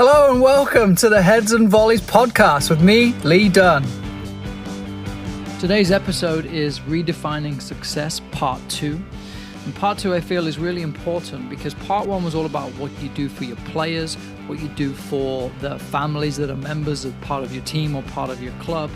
Hello and welcome to the Heads and Volleys podcast with me, Lee Dunn. Today's episode is Redefining Success Part 2. And Part 2 I feel is really important because Part 1 was all about what you do for your players, what you do for the families that are members of part of your team or part of your club.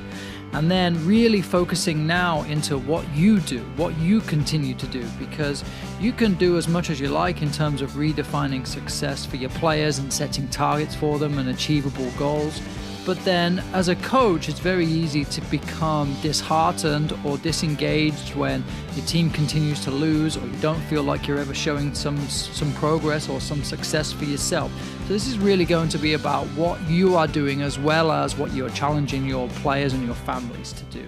And then really focusing now into what you do, what you continue to do, because you can do as much as you like in terms of redefining success for your players and setting targets for them and achievable goals. But then as a coach, it's very easy to become disheartened or disengaged when your team continues to lose or you don't feel like you're ever showing some progress or some success for yourself. So this is really going to be about what you are doing as well as what you're challenging your players and your families to do.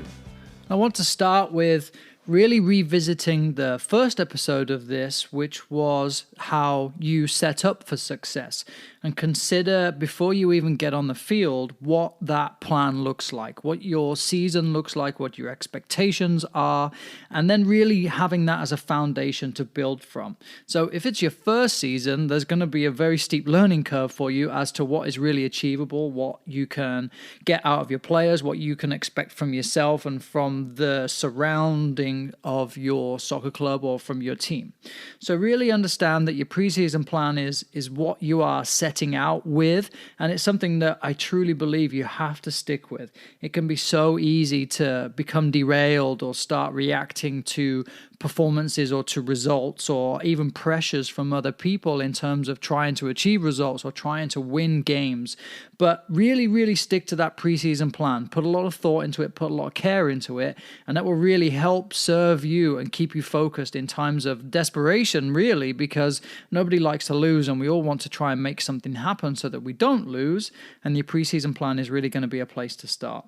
I want to start with really revisiting the first episode of this, which was how you set up for success, and consider before you even get on the field what that plan looks like, what your season looks like, what your expectations are, and then really having that as a foundation to build from. So if it's your first season, there's going to be a very steep learning curve for you as to what is really achievable, what you can get out of your players, what you can expect from yourself and from the surrounding of your soccer club or from your team. So really understand that your preseason plan is what you are setting out with, and it's something that I truly believe you have to stick with. It can be so easy to become derailed or start reacting to performances or to results or even pressures from other people in terms of trying to achieve results or trying to win games. But really stick to that preseason plan. Put a lot of thought into it, put a lot of care into it, and that will really help serve you and keep you focused in times of desperation, really, because nobody likes to lose and we all want to try and make something happen so that we don't lose, and your preseason plan is really going to be a place to start.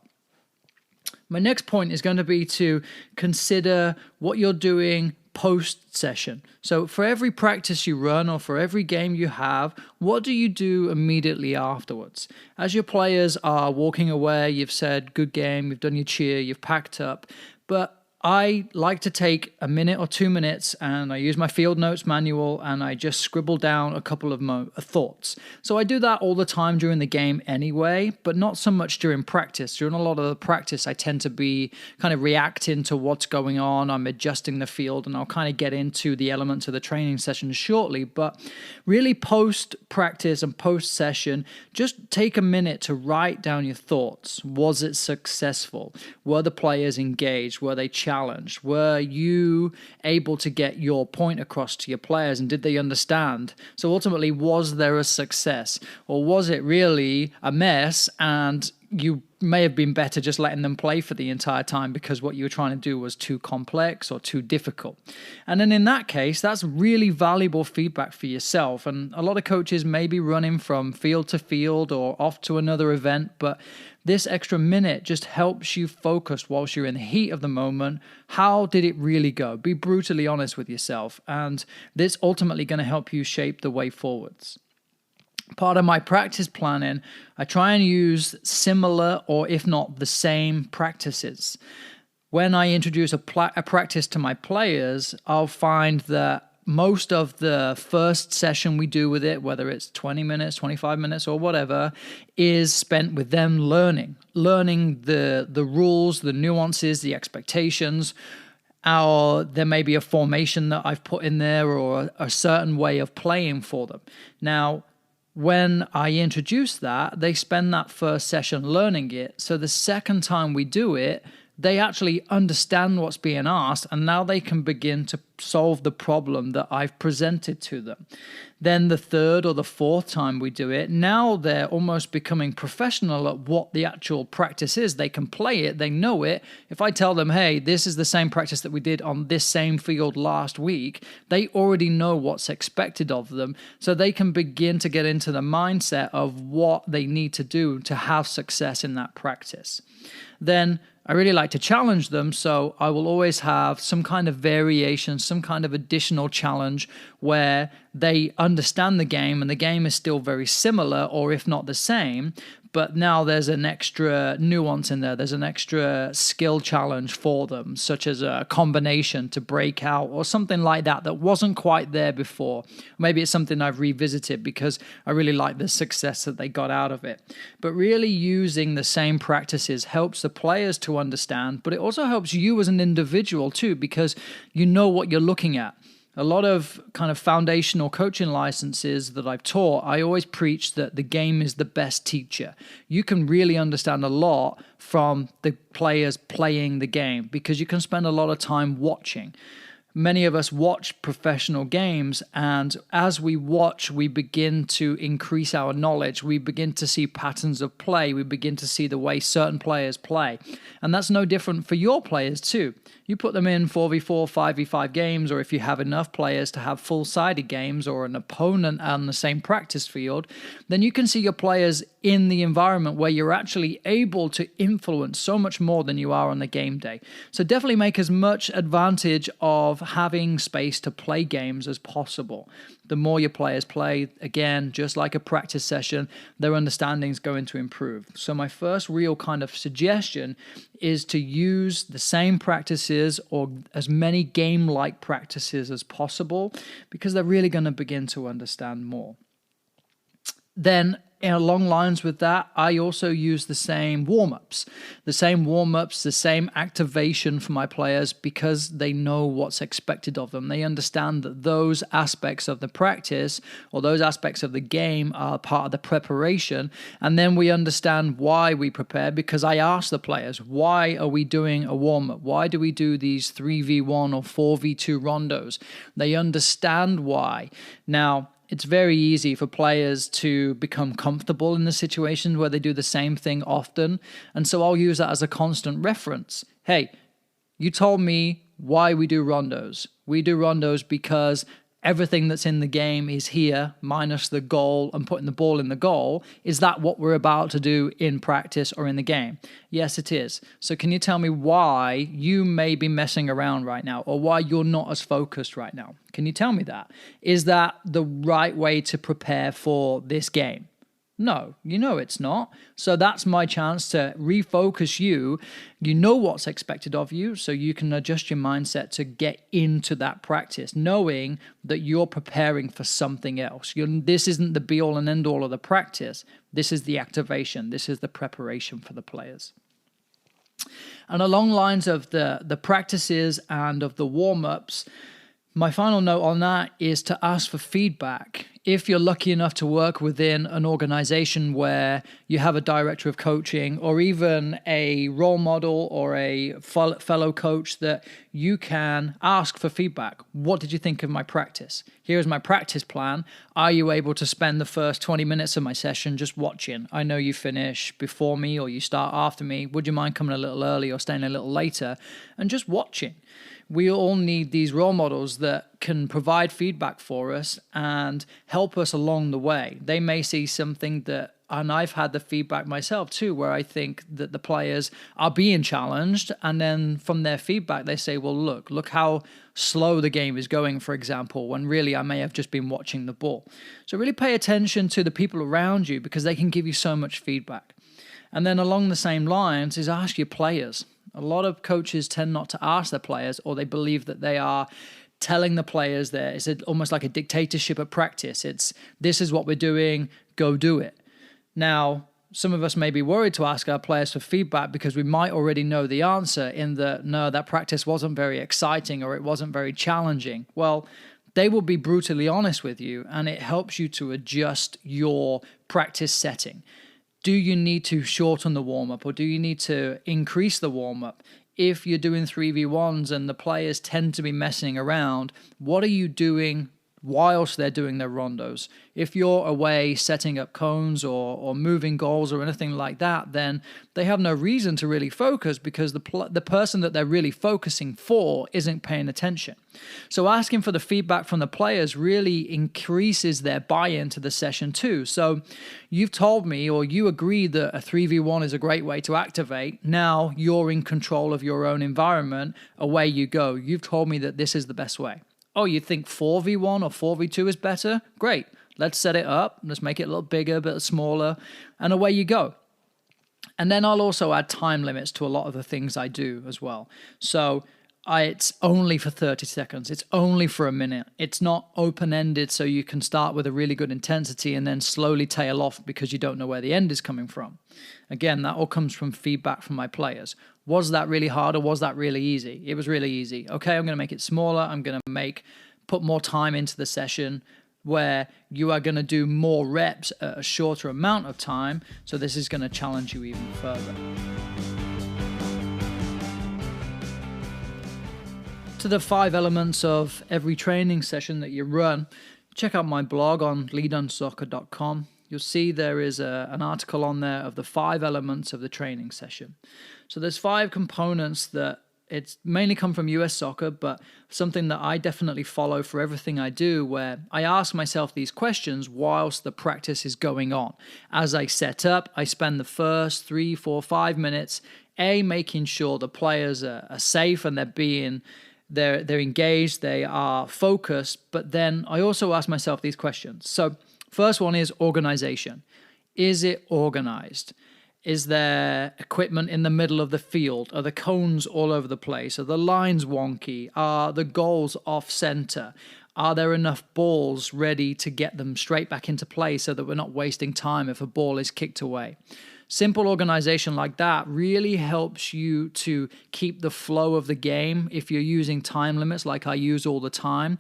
My next point is going to be to consider what you're doing post-session. So for every practice you run or for every game you have, what do you do immediately afterwards? As your players are walking away, you've said, good game, you've done your cheer, you've packed up, but I like to take a minute or 2 minutes and I use my Fieldnotes manual and I just scribble down a couple of thoughts. So I do that all the time during the game anyway, but not so much during practice. During a lot of the practice, I tend to be kind of reacting to what's going on. I'm adjusting the field and I'll kind of get into the elements of the training session shortly. But really post-practice and post-session, just take a minute to write down your thoughts. Was it successful? Were the players engaged? Were they challenged? Were you able to get your point across to your players and did they understand? So ultimately, was there a success or was it really a mess and you may have been better just letting them play for the entire time because what you were trying to do was too complex or too difficult? And then in that case, that's really valuable feedback for yourself. And a lot of coaches may be running from field to field or off to another event, but this extra minute just helps you focus whilst you're in the heat of the moment. How did it really go? Be brutally honest with yourself. And this ultimately going to help you shape the way forwards. Part of my practice planning, I try and use similar or if not the same practices. When I introduce a practice to my players, I'll find that most of the first session we do with it, whether it's 20 minutes, 25 minutes or whatever, is spent with them learning the rules, the nuances, the expectations. Or there may be a formation that I've put in there or a certain way of playing for them. Now, when I introduce that, they spend that first session learning it. So the second time we do it, they actually understand what's being asked, and now they can begin to solve the problem that I've presented to them. Then the third or the fourth time we do it, now they're almost becoming professional at what the actual practice is. They can play it, they know it. If I tell them, hey, this is the same practice that we did on this same field last week, they already know what's expected of them, so they can begin to get into the mindset of what they need to do to have success in that practice. Then I really like to challenge them, so I will always have some kind of variation, some kind of additional challenge where they understand the game and the game is still very similar or if not the same, but now there's an extra nuance in there. There's an extra skill challenge for them, such as a combination to break out or something like that that wasn't quite there before. Maybe it's something I've revisited because I really like the success that they got out of it. But really using the same practices helps the players to understand, but it also helps you as an individual too, because you know what you're looking at. A lot of kind of foundational coaching licenses that I've taught, I always preach that the game is the best teacher. You can really understand a lot from the players playing the game because you can spend a lot of time watching. Many of us watch professional games, and as we watch, we begin to increase our knowledge. We begin to see patterns of play. We begin to see the way certain players play. And that's no different for your players too. You put them in 4v4, 5v5 games, or if you have enough players to have full-sided games or an opponent on the same practice field, then you can see your players in the environment where you're actually able to influence so much more than you are on the game day. So definitely make as much advantage of having space to play games as possible. The more your players play, again, just like a practice session, their understanding is going to improve. So my first real kind of suggestion is to use the same practices or as many game-like practices as possible because they're really going to begin to understand more. Then, along lines with that, I also use the same warm-ups, the same activation for my players because they know what's expected of them. They understand that those aspects of the practice or those aspects of the game are part of the preparation. And then we understand why we prepare because I ask the players, why are we doing a warm-up? Why do we do these 3v1 or 4v2 rondos? They understand why. Now, it's very easy for players to become comfortable in the situations where they do the same thing often. And so I'll use that as a constant reference. Hey, you told me why we do rondos. We do rondos because everything that's in the game is here, minus the goal and putting the ball in the goal. Is that what we're about to do in practice or in the game? Yes, it is. So can you tell me why you may be messing around right now or why you're not as focused right now? Can you tell me that? Is that the right way to prepare for this game? No, you know it's not. So that's my chance to refocus you. You know what's expected of you, so you can adjust your mindset to get into that practice, knowing that you're preparing for something else. This isn't the be-all and end-all of the practice. This is the activation. This is the preparation for the players. And along lines of the practices and of the warm-ups, my final note on that is to ask for feedback. If you're lucky enough to work within an organization where you have a director of coaching or even a role model or a fellow coach that you can ask for feedback. What did you think of my practice? Here's my practice plan. Are you able to spend the first 20 minutes of my session just watching? I know you finish before me or you start after me. Would you mind coming a little early or staying a little later and just watching? We all need these role models that can provide feedback for us and help us along the way. They may see something that, and I've had the feedback myself too, where I think that the players are being challenged. And then from their feedback, they say, well, look how slow the game is going, for example, when really I may have just been watching the ball. So really pay attention to the people around you because they can give you so much feedback. And then along the same lines is ask your players. A lot of coaches tend not to ask their players, or they believe that they are telling the players that it's almost like a dictatorship at practice. It's, this is what we're doing, go do it. Now, some of us may be worried to ask our players for feedback because we might already know the answer in that, no, that practice wasn't very exciting or it wasn't very challenging. Well, they will be brutally honest with you, and it helps you to adjust your practice setting. Do you need to shorten the warm-up or do you need to increase the warm-up? If you're doing 3v1s and the players tend to be messing around, what are you doing whilst they're doing their rondos? If you're away setting up cones or moving goals or anything like that, then they have no reason to really focus because the person that they're really focusing for isn't paying attention. So asking for the feedback from the players really increases their buy-in to the session too. So you've told me, or you agree that a 3v1 is a great way to activate. Now you're in control of your own environment. Away you go. You've told me that this is the best way. Oh, you think 4v1 or 4v2 is better? Great. Let's set it up. Let's make it a little bigger, a bit smaller, and away you go. And then I'll also add time limits to a lot of the things I do as well. So it's only for 30 seconds. It's only for a minute. It's not open-ended, so you can start with a really good intensity and then slowly tail off because you don't know where the end is coming from. Again, that all comes from feedback from my players. Was that really hard or was that really easy? It was really easy. Okay, I'm going to make it smaller. I'm going to put more time into the session where you are going to do more reps at a shorter amount of time. So this is going to challenge you even further. To the 5 elements of every training session that you run, check out my blog on leadunsoccer.com. You'll see there is an article on there of the 5 elements of the training session. So there's 5 components that it's mainly come from US soccer, but something that I definitely follow for everything I do, where I ask myself these questions whilst the practice is going on. As I set up, I spend the first 3, 4, 5 minutes, making sure the players are safe and they're engaged, they are focused, but then I also ask myself these questions. So first one is organization. Is it organized? Is there equipment in the middle of the field? Are the cones all over the place? Are the lines wonky? Are the goals off center? Are there enough balls ready to get them straight back into play so that we're not wasting time if a ball is kicked away? Simple organization like that really helps you to keep the flow of the game. If you're using time limits like I use all the time,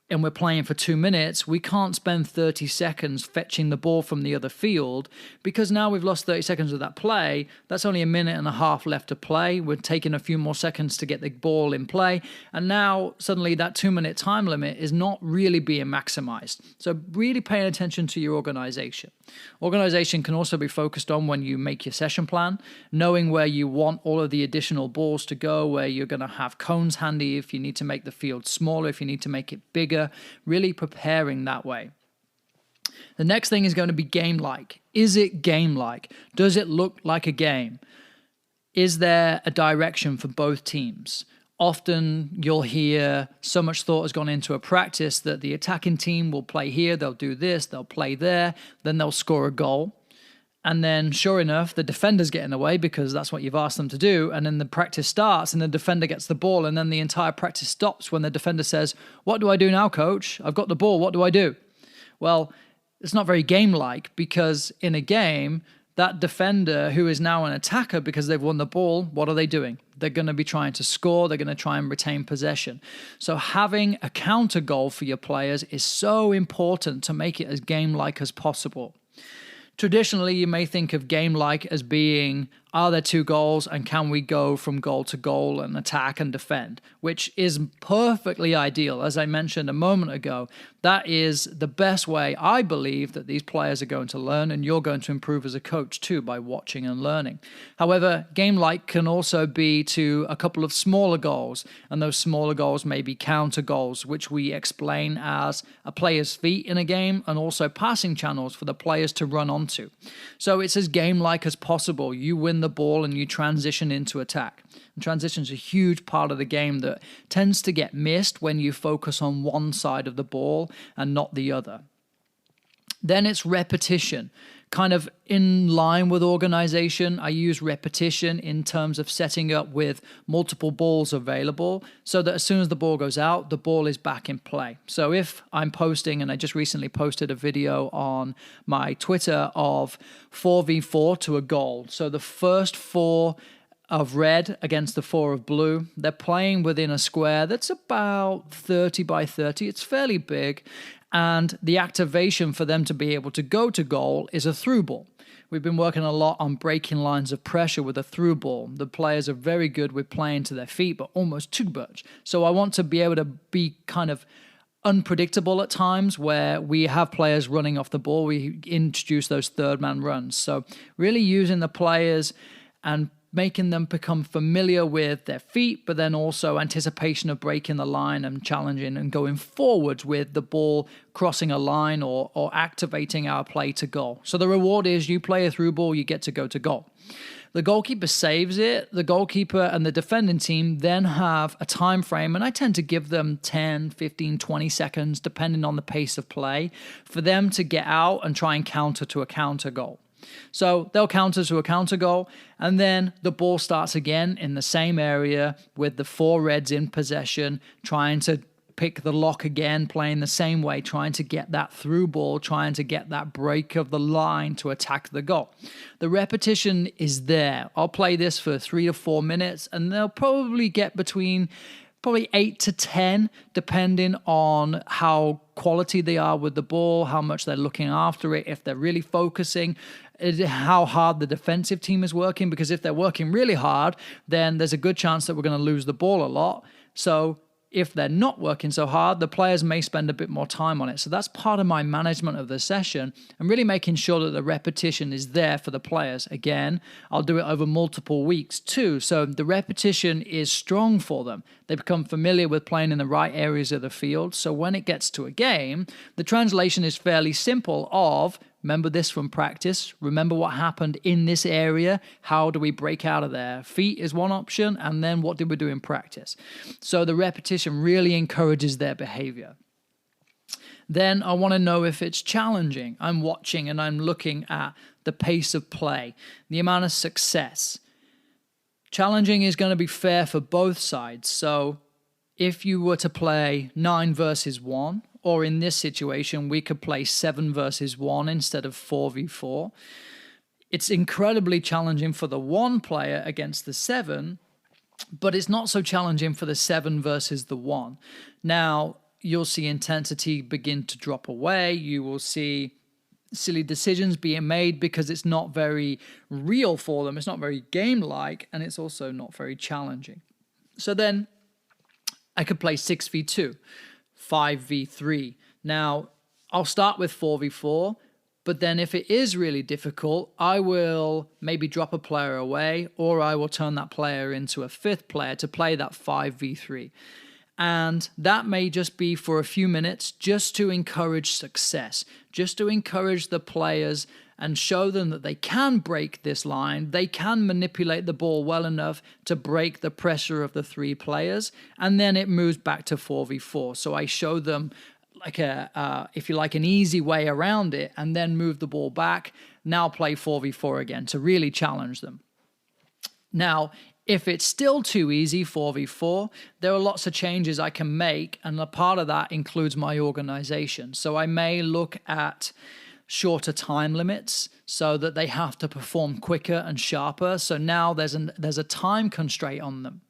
and we're playing for 2 minutes, we can't spend 30 seconds fetching the ball from the other field because now we've lost 30 seconds of that play. That's only a minute and a half left to play. We're taking a few more seconds to get the ball in play. And now suddenly that 2-minute time limit is not really being maximized. So really paying attention to your organization. Organization can also be focused on when you make your session plan, knowing where you want all of the additional balls to go, where you're going to have cones handy if you need to make the field smaller, if you need to make it bigger. Really preparing that way. The next thing is going to be game-like. Is it game-like? Does it look like a game? Is there a direction for both teams? Often you'll hear so much thought has gone into a practice that the attacking team will play here, they'll do this, they'll play there, then they'll score a goal. And then, sure enough, the defender's getting away because that's what you've asked them to do. And then the practice starts and the defender gets the ball. And then the entire practice stops when the defender says, "What do I do now, coach? I've got the ball. What do I do?" Well, it's not very game-like because in a game, that defender who is now an attacker because they've won the ball, what are they doing? They're going to be trying to score. They're going to try and retain possession. So having a counter goal for your players is so important to make it as game-like as possible. Traditionally, you may think of game-like as being, are there 2 goals and can we go from goal to goal and attack and defend, which is perfectly ideal. As I mentioned a moment ago, that is the best way I believe that these players are going to learn, and you're going to improve as a coach too by watching and learning. However, game-like can also be to a couple of smaller goals, and those smaller goals may be counter goals, which we explain as a player's feet in a game and also passing channels for the players to run onto. So it's as game-like as possible. You win the ball and you transition into attack. And transition is a huge part of the game that tends to get missed when you focus on one side of the ball and not the other. Then it's repetition. Kind of in line with organization, I use repetition in terms of setting up with multiple balls available so that as soon as the ball goes out, the ball is back in play. So if I'm posting, and I just recently posted a video on my Twitter of 4v4 to a goal. So the first 4 of red against the 4 of blue. They're playing within a square that's about 30 by 30. It's fairly big. And the activation for them to be able to go to goal is a through ball. We've been working a lot on breaking lines of pressure with a through ball. The players are very good with playing to their feet, but almost too much. So I want to be able to be kind of unpredictable at times where we have players running off the ball. We introduce those third man runs. So really using the players and making them become familiar with their feet, but then also anticipation of breaking the line and challenging and going forwards with the ball crossing a line or activating our play to goal. So the reward is you play a through ball, you get to go to goal. The goalkeeper saves it. The goalkeeper and the defending team then have a time frame, and I tend to give them 10, 15, 20 seconds, depending on the pace of play, for them to get out and try and counter to a counter goal. So they'll counter to a counter goal, and then the ball starts again in the same area with the 4 Reds in possession, trying to pick the lock again, playing the same way, trying to get that through ball, trying to get that break of the line to attack the goal. The repetition is there. I'll play this for 3 to 4 minutes, and they'll probably get between 8 to 10, depending on how quality they are with the ball, how much they're looking after it, if they're really focusing, how hard the defensive team is working, because if they're working really hard, then there's a good chance that we're going to lose the ball a lot. So if they're not working so hard, the players may spend a bit more time on it. So that's part of my management of the session, and really making sure that the repetition is there for the players. Again, I'll do it over multiple weeks too. So the repetition is strong for them. They become familiar with playing in the right areas of the field. So when it gets to a game, the translation is fairly simple of, remember this from practice. Remember what happened in this area. How do we break out of there? Feet is one option. And then what did we do in practice? So the repetition really encourages their behavior. Then I want to know if it's challenging. I'm watching and I'm looking at the pace of play, the amount of success. Challenging is going to be fair for both sides. So if you were to play 9 versus 1, or in this situation, we could play 7 versus 1 instead of 4v4. It's incredibly challenging for the 1 player against the 7, but it's not so challenging for the 7 versus the 1. Now, you'll see intensity begin to drop away. You will see silly decisions being made because it's not very real for them. It's not very game-like, and it's also not very challenging. So then I could play 6v2. 5v3. Now, I'll start with 4v4, but then if it is really difficult, I will maybe drop a player away, or I will turn that player into a 5th player to play that 5v3. And that may just be for a few minutes, just to encourage success, just to encourage the players and show them that they can break this line, they can manipulate the ball well enough to break the pressure of the 3 players, and then it moves back to 4v4. So I show them like if you like, an easy way around it, and then move the ball back, now play 4v4 again to really challenge them. Now, if it's still too easy, 4v4, there are lots of changes I can make, and a part of that includes my organization. So I may look at shorter time limits so that they have to perform quicker and sharper. So now there's a time constraint on them.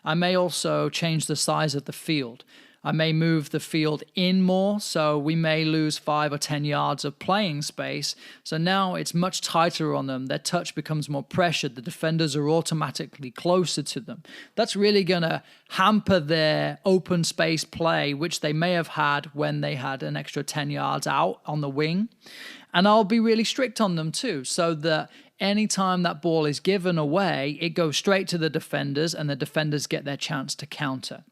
I may also change the size of the field. I may move the field in more, so we may lose 5 or 10 yards of playing space. So now it's much tighter on them. Their touch becomes more pressured. The defenders are automatically closer to them. That's really going to hamper their open space play, which they may have had when they had an extra 10 yards out on the wing. And I'll be really strict on them too, so that anytime that ball is given away, it goes straight to the defenders, and the defenders get their chance to counter.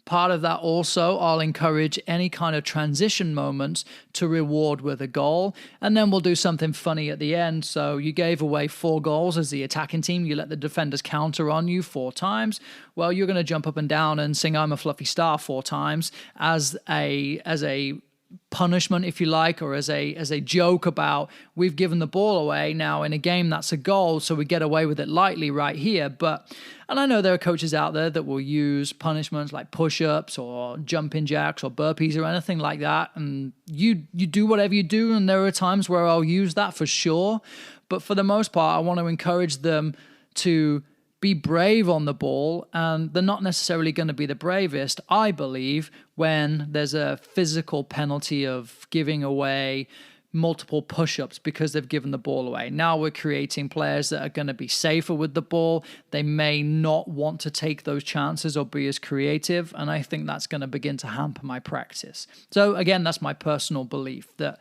Part of that also, I'll encourage any kind of transition moments to reward with a goal. And then we'll do something funny at the end. So you gave away 4 goals as the attacking team. You let the defenders counter on you 4 times. Well, you're going to jump up and down and sing "I'm a Fluffy Star" 4 times as a punishment, if you like, or as a joke about we've given the ball away. Now in a game that's a goal, so we get away with it lightly right here. And I know there are coaches out there that will use punishments like push-ups or jumping jacks or burpees or anything like that, and you do whatever you do, and there are times where I'll use that for sure. But for the most part, I want to encourage them to be brave on the ball, and they're not necessarily going to be the bravest, I believe, when there's a physical penalty of giving away multiple push-ups because they've given the ball away. Now we're creating players that are going to be safer with the ball. They may not want to take those chances or be as creative, and I think that's going to begin to hamper my practice. So again, that's my personal belief, that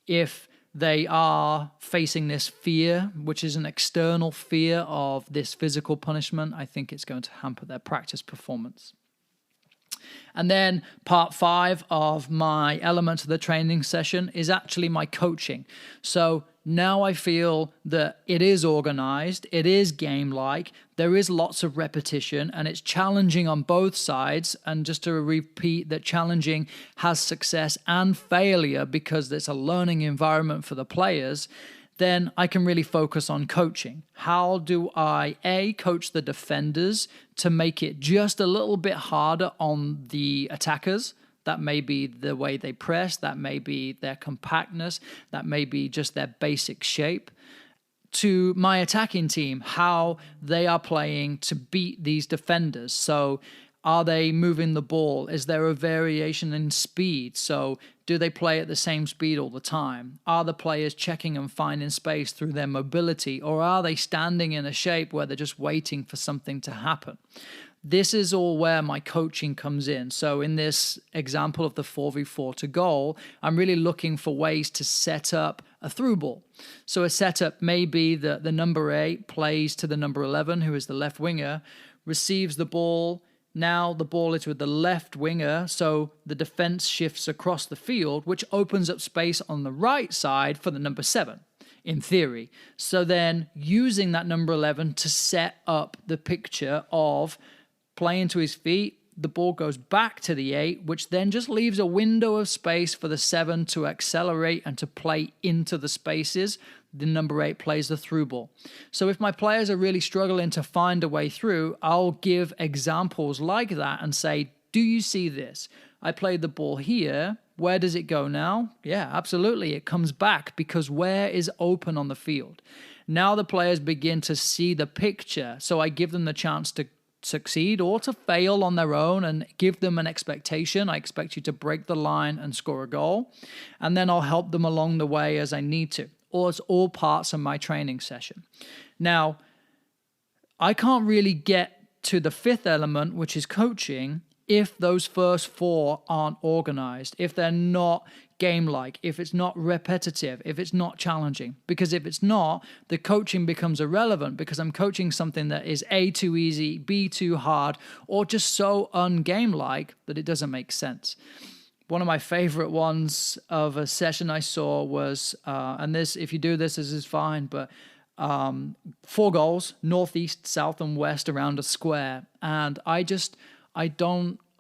if they are facing this fear, which is an external fear of this physical punishment, I think it's going to hamper their practice performance. And then part 5 of my element of the training session is actually my coaching. So now I feel that it is organized, it is game-like, there is lots of repetition, and it's challenging on both sides. And just to repeat, that challenging has success and failure because it's a learning environment for the players. Then I can really focus on coaching. How do I, coach the defenders to make it just a little bit harder on the attackers? That may be the way they press, that may be their compactness, that may be just their basic shape. To my attacking team, how they are playing to beat these defenders. So are they moving the ball? Is there a variation in speed? So do they play at the same speed all the time? Are the players checking and finding space through their mobility? Or are they standing in a shape where they're just waiting for something to happen? This is all where my coaching comes in. So in this example of the 4v4 to goal, I'm really looking for ways to set up a through ball. So a setup may be that the number 8 plays to the number 11, who is the left winger, receives the ball. Now the ball is with the left winger, so the defense shifts across the field, which opens up space on the right side for the number 7, in theory. So then using that number 11 to set up the picture of playing to his feet, the ball goes back to the 8, which then just leaves a window of space for the 7 to accelerate and to play into the spaces. The number 8 plays the through ball. So if my players are really struggling to find a way through, I'll give examples like that and say, do you see this? I played the ball here. Where does it go now? Yeah, absolutely. It comes back because where is open on the field? Now the players begin to see the picture. So I give them the chance to succeed or to fail on their own and give them an expectation. I expect you to break the line and score a goal. And then I'll help them along the way as I need to. Or it's all parts of my training session. Now, I can't really get to the 5th element, which is coaching, if those first 4 aren't organized, if they're not game-like, if it's not repetitive, if it's not challenging. Because if it's not, the coaching becomes irrelevant because I'm coaching something that is A, too easy, B, too hard, or just so ungame-like that it doesn't make sense. One of my favorite ones of a session I saw was, and this, if you do this, this is fine, but 4 goals, north, east, south, and west around a square. And I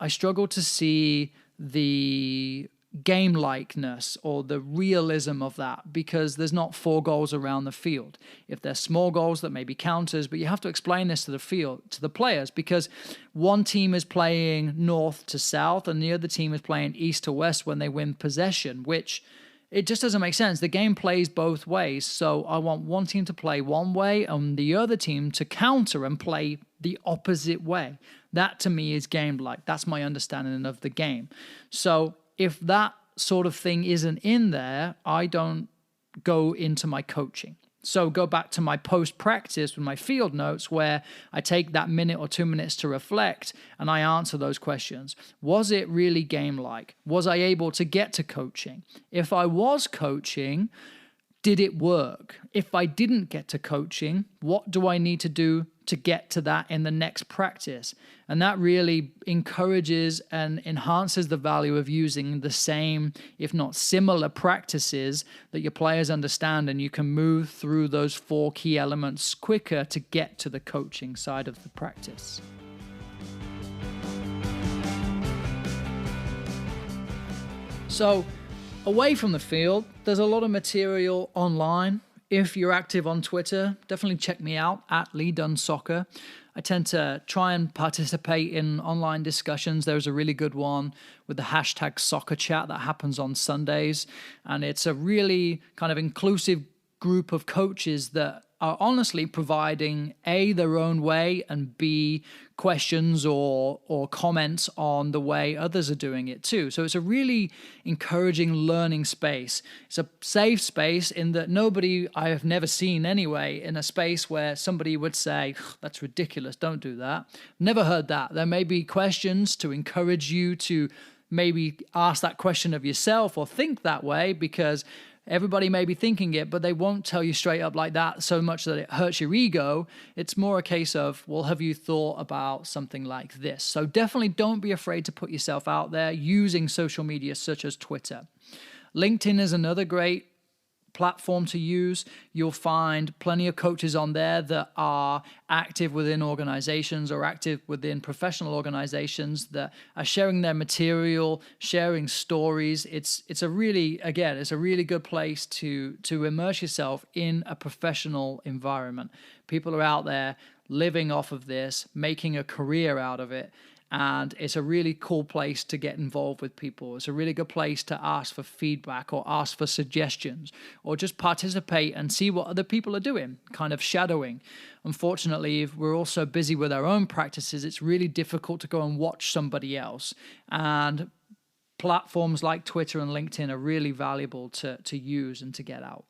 struggle to see the game-likeness or the realism of that because there's not 4 goals around the field. If they're small goals, that may be counters, but you have to explain this to the field, to the players, because one team is playing north to south and the other team is playing east to west when they win possession, which it just doesn't make sense. The game plays both ways. So I want one team to play one way and the other team to counter and play the opposite way. That to me is game-like. That's my understanding of the game. So if that sort of thing isn't in there, I don't go into my coaching. So go back to my post-practice with my field notes where I take that minute or 2 minutes to reflect and I answer those questions. Was it really game-like? Was I able to get to coaching? If I was coaching, did it work? If I didn't get to coaching, what do I need to do to get to that in the next practice? And that really encourages and enhances the value of using the same, if not similar practices that your players understand, and you can move through those 4 key elements quicker to get to the coaching side of the practice. So away from the field, there's a lot of material online. If you're active on Twitter, definitely check me out at Lee Dunn Soccer. I tend to try and participate in online discussions. There's a really good one with the hashtag soccer chat that happens on Sundays. And it's a really kind of inclusive group of coaches that are honestly providing A, their own way, and B, questions or comments on the way others are doing it too. So it's a really encouraging learning space. It's a safe space in that nobody, I have never seen anyway, in a space where somebody would say, that's ridiculous, don't do that. Never heard that. There may be questions to encourage you to maybe ask that question of yourself or think that way, because Everybody may be thinking it, but they won't tell you straight up like that so much that it hurts your ego. It's more a case of, well, have you thought about something like this? So definitely don't be afraid to put yourself out there using social media such as Twitter. LinkedIn is another great platform to use. You'll find plenty of coaches on there that are active within organizations or active within professional organizations that are sharing their material, sharing stories. It's a really good place to immerse yourself in a professional environment. People are out there living off of this, making a career out of it. And it's a really cool place to get involved with people. It's a really good place to ask for feedback or ask for suggestions or just participate and see what other people are doing, kind of shadowing. Unfortunately, if we're all so busy with our own practices, it's really difficult to go and watch somebody else. And platforms like Twitter and LinkedIn are really valuable to use and to get out.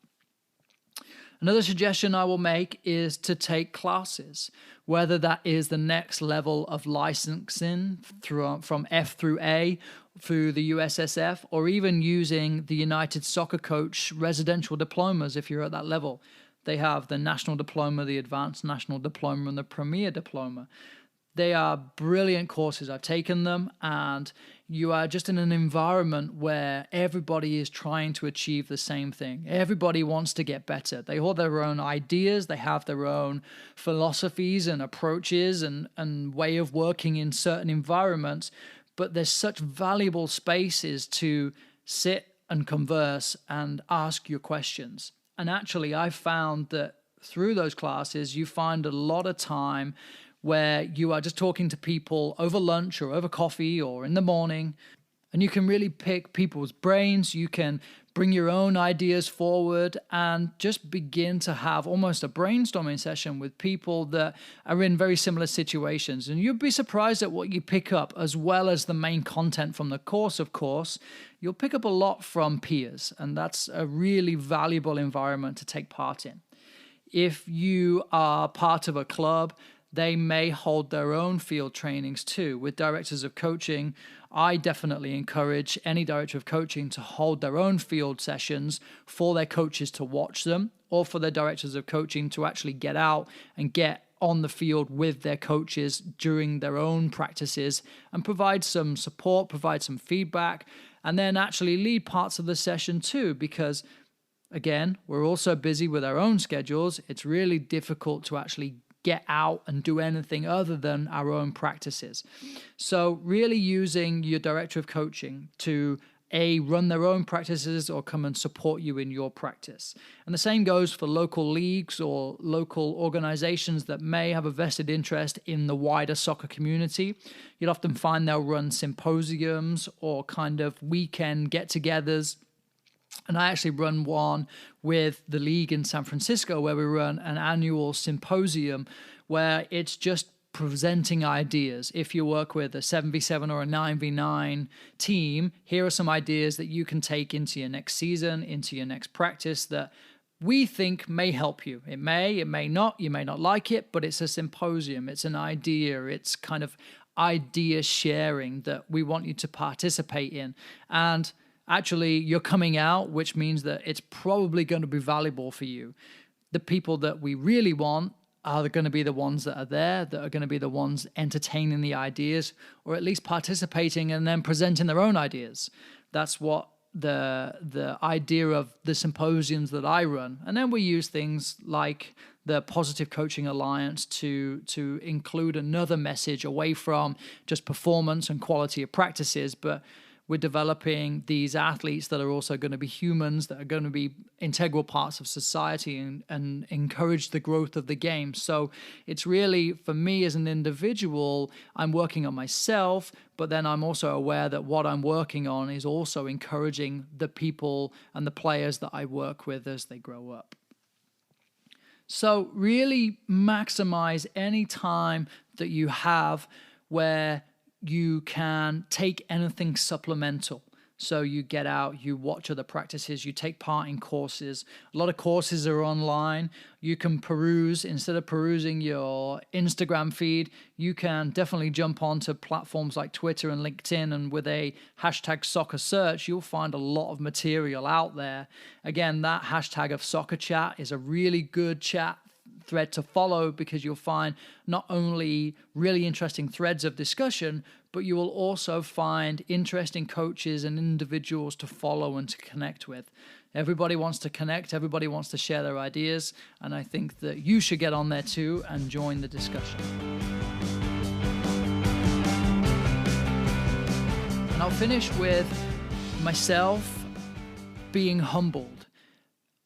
Another suggestion I will make is to take classes, whether that is the next level of licensing from F through A through the USSF, or even using the United Soccer Coach residential diplomas if you're at that level. They have the National Diploma, the Advanced National Diploma, and the Premier Diploma. They are brilliant courses. I've taken them, and you are just in an environment where everybody is trying to achieve the same thing. Everybody wants to get better. They hold their own ideas. They have their own philosophies and approaches and way of working in certain environments. But there's such valuable spaces to sit and converse and ask your questions. And actually, I've found that through those classes, you find a lot of time where you are just talking to people over lunch or over coffee or in the morning, and you can really pick people's brains. You can bring your own ideas forward and just begin to have almost a brainstorming session with people that are in very similar situations. And you'd be surprised at what you pick up, as well as the main content from the course, of course. You'll pick up a lot from peers, and that's a really valuable environment to take part in. If you are part of a club, they may hold their own field trainings too. With directors of coaching, I definitely encourage any director of coaching to hold their own field sessions for their coaches to watch them, or for their directors of coaching to actually get out and get on the field with their coaches during their own practices and provide some support, provide some feedback, and then actually lead parts of the session too, because again, we're also busy with our own schedules. It's really difficult to actually get out and do anything other than our own practices. So really using your director of coaching to run their own practices or come and support you in your practice. And the same goes for local leagues or local organizations that may have a vested interest in the wider soccer community. You'll often find they'll run symposiums or kind of weekend get-togethers. And I actually run one with the league in San Francisco, where we run an annual symposium where it's just presenting ideas. If you work with a 7v7 or a 9v9 team, here are some ideas that you can take into your next season, into your next practice that we think may help you. It may not. You may not like it, but it's a symposium. It's an idea. It's kind of idea sharing that we want you to participate in. And actually, you're coming out, which means that it's probably going to be valuable for you. The people that we really want are going to be the ones that are there, that are going to be the ones entertaining the ideas, or at least participating and then presenting their own ideas. That's what the idea of the symposiums that I run. And then we use things like the Positive Coaching Alliance to include another message away from just performance and quality of practices, but we're developing these athletes that are also going to be humans, that are going to be integral parts of society and encourage the growth of the game. So it's really, for me as an individual, I'm working on myself, but then I'm also aware that what I'm working on is also encouraging the people and the players that I work with as they grow up. So really maximize any time that you have where you can take anything supplemental. So you get out, you watch other practices, you take part in courses. A lot of courses are online. You can peruse, instead of perusing your Instagram feed, you can definitely jump onto platforms like Twitter and LinkedIn, and with a hashtag soccer search, you'll find a lot of material out there. Again, that hashtag of soccer chat is a really good chat thread to follow, because you'll find not only really interesting threads of discussion, but you will also find interesting coaches and individuals to follow and to connect with. Everybody wants to connect, everybody wants to share their ideas, and I think that you should get on there too and join the discussion. And I'll finish with myself being humbled.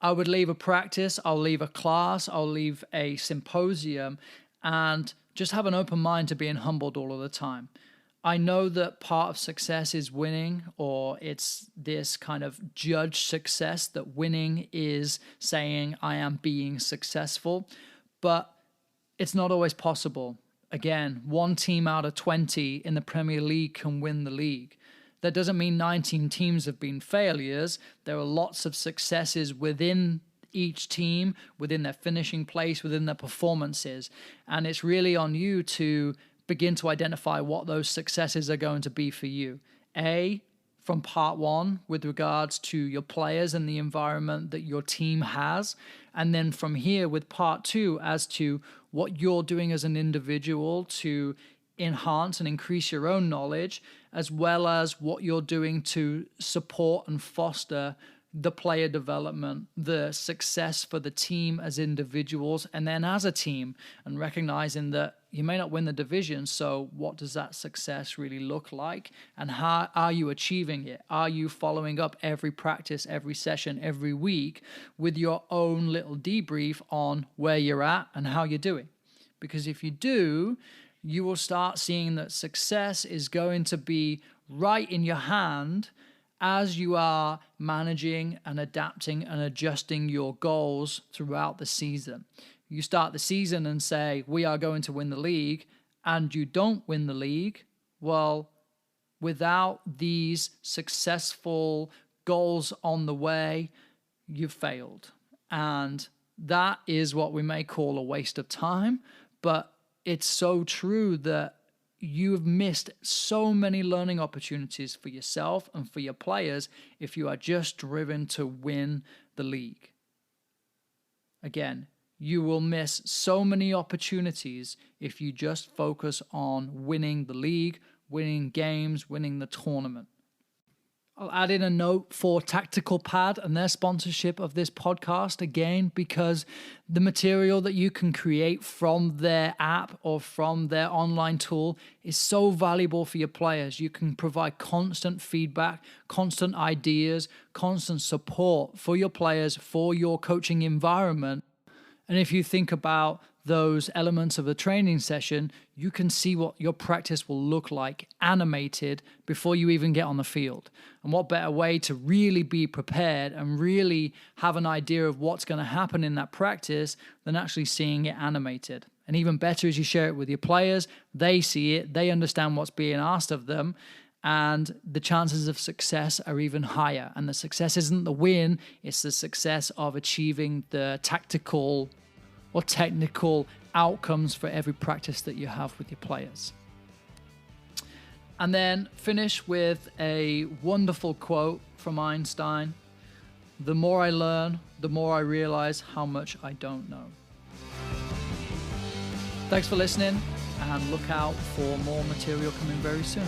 I would leave a practice, I'll leave a class, I'll leave a symposium, and just have an open mind to being humbled all of the time. I know that part of success is winning, or it's this kind of judged success, that winning is saying I am being successful, but it's not always possible. Again, one team out of 20 in the Premier League can win the league. That doesn't mean 19 teams have been failures. There are lots of successes within each team, within their finishing place, within their performances. And it's really on you to begin to identify what those successes are going to be for you. From part one, with regards to your players and the environment that your team has. And then from here with part two, as to what you're doing as an individual to enhance and increase your own knowledge, as well as what you're doing to support and foster the player development, the success for the team as individuals, and then as a team, and recognizing that you may not win the division, so what does that success really look like, and how are you achieving it? Are you following up every practice, every session, every week with your own little debrief on where you're at and how you're doing? Because if you do, you will start seeing that success is going to be right in your hand as you are managing and adapting and adjusting your goals throughout the season. You start the season and say, we are going to win the league, and you don't win the league. Well, without these successful goals on the way, you've failed. And that is what we may call a waste of time, but it's so true that you've missed so many learning opportunities for yourself and for your players if you are just driven to win the league. Again, you will miss so many opportunities if you just focus on winning the league, winning games, winning the tournament. I'll add in a note for Tactical Pad and their sponsorship of this podcast again, because the material that you can create from their app or from their online tool is so valuable for your players. You can provide constant feedback, constant ideas, constant support for your players, for your coaching environment. And if you think about those elements of a training session, you can see what your practice will look like animated before you even get on the field. And what better way to really be prepared and really have an idea of what's going to happen in that practice than actually seeing it animated. And even better is you share it with your players, they see it, they understand what's being asked of them, and the chances of success are even higher. And the success isn't the win, it's the success of achieving the tactical or technical outcomes for every practice that you have with your players. And then finish with a wonderful quote from Einstein: "The more I learn, the more I realize how much I don't know." Thanks for listening, and look out for more material coming very soon.